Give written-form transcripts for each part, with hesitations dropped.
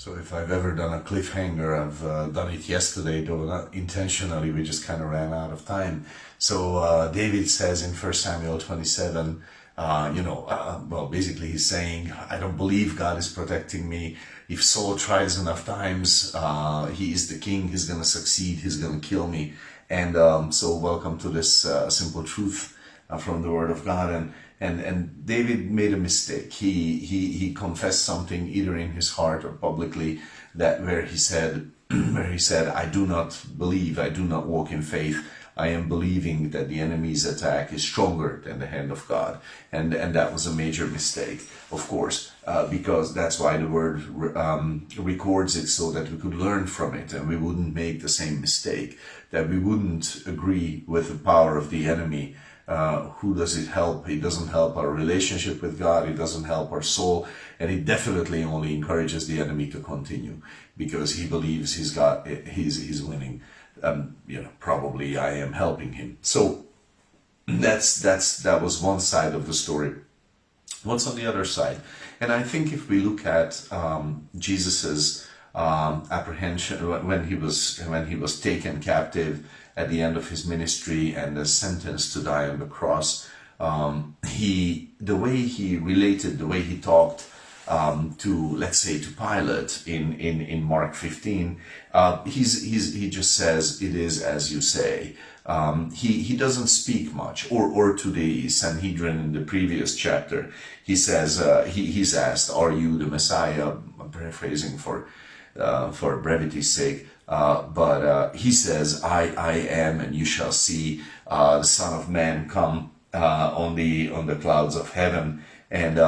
So if I've ever done a cliffhanger, I've done it yesterday, though not intentionally, we just kind of ran out of time. So David says in 1 Samuel 27, well, basically he's saying, I don't believe God is protecting me. If Saul tries enough times, he is the king, he's going to succeed, he's going to kill me. And so welcome to this simple truth from the Word of God. And David made a mistake. He confessed something either in his heart or publicly, that where he said, I do not believe, I do not walk in faith. I am believing that the enemy's attack is stronger than the hand of God. And that was a major mistake, of course, because that's why the Word records it, so that we could learn from it and we wouldn't make the same mistake, that we wouldn't agree with the power of the enemy. Who does it help? It doesn't help our relationship with God. It doesn't help our soul. And it definitely only encourages the enemy to continue, because he believes he's winning. Probably I am helping him. So that was one side of the story. What's on the other side? And I think if we look at Jesus's apprehension when he was taken captive at the end of his ministry and sentenced to die on the cross, the way he related, the way he talked to, let's say, to Pilate in Mark 15, he just says, it is as you say. He doesn't speak much, or to the Sanhedrin in the previous chapter, he says, he's asked, are you the Messiah? I'm paraphrasing for brevity's sake. But he says, I am, and you shall see the Son of Man come on the clouds of heaven, and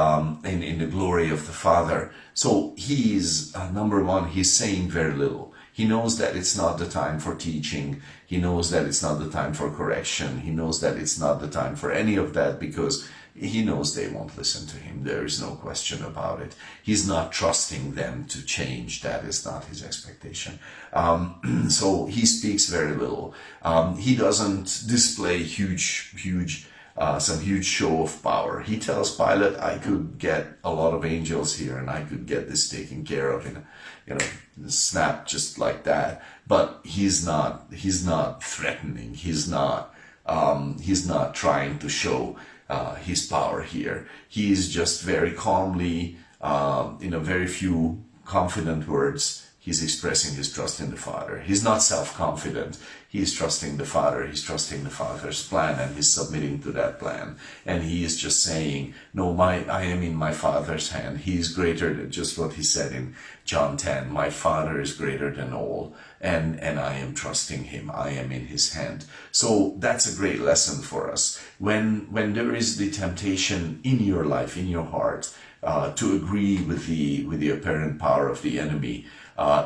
in the glory of the Father. So he's, number one, he's saying very little. He knows that it's not the time for teaching. He knows that it's not the time for correction. He knows that it's not the time for any of that, because he knows they won't listen to him. There is no question about it. He's not trusting them to change. That is not his expectation. So he speaks very little. He doesn't display some huge show of power. He tells Pilate, I could get a lot of angels here and I could get this taken care of in a snap, just like that. But he's not threatening. He's not trying to show his power here. He is just very calmly, in a very few confident words, he's expressing his trust in the Father. He's not self-confident. He's trusting the Father. He's trusting the Father's plan, and he's submitting to that plan. And he is just saying, no, I am in my Father's hand. He is greater than just what he said in John 10. My Father is greater than all, and I am trusting him. I am in his hand. So that's a great lesson for us. When there is the temptation in your life, in your heart, to agree with the apparent power of the enemy,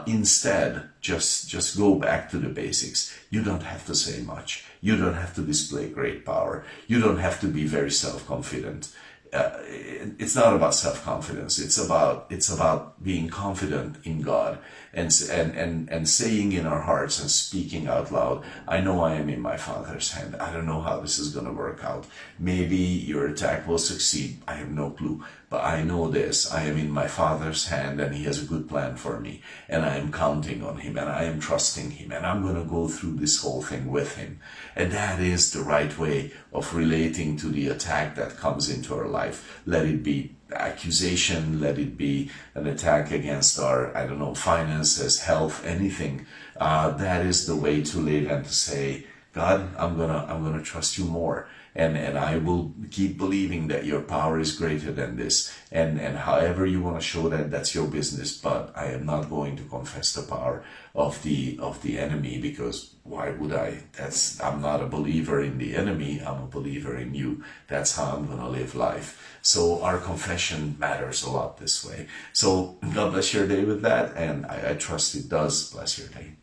instead, just go back to the basics. You don't have to say much. You don't have to display great power. You don't have to be very self-confident. It's not about self-confidence. It's about being confident in God and saying in our hearts and speaking out loud, I know I am in my Father's hand. I don't know how this is going to work out. Maybe your attack will succeed. I have no clue. But I know this, I am in my Father's hand, and he has a good plan for me, and I am counting on him, and I am trusting him, and I'm going to go through this whole thing with him. And that is the right way of relating to the attack that comes into our life. Let it be accusation, let it be an attack against our, finances, health, anything. That is the way to live, and to say, God, I'm gonna trust you more. And I will keep believing that your power is greater than this. And however you want to show that, that's your business. But I am not going to confess the power of the enemy, because why would I? I'm not a believer in the enemy. I'm a believer in you. That's how I'm going to live life. So our confession matters a lot this way. So God bless your day with that. And I trust it does bless your day.